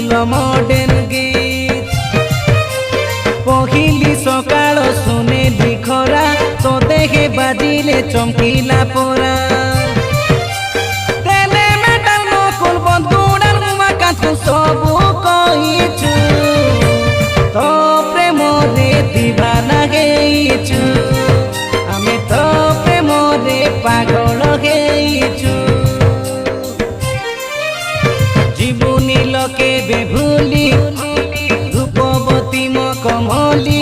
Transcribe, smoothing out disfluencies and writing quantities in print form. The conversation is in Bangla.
শুনিলু মডের্ন গীত পহিলি সকাল শুনেলি খরা তো দেহে বাজিলে চমকিলা পরা তেলে মেটাল নকুল বন্ধুড়াল উমাকান্ত সবু কইছু তো প্রেমরে দিবানা হেইছু আমি তো প্রেমরে পাগল হেইছু জীবনী লোকে বেভুলি রূপবতী ম কমলি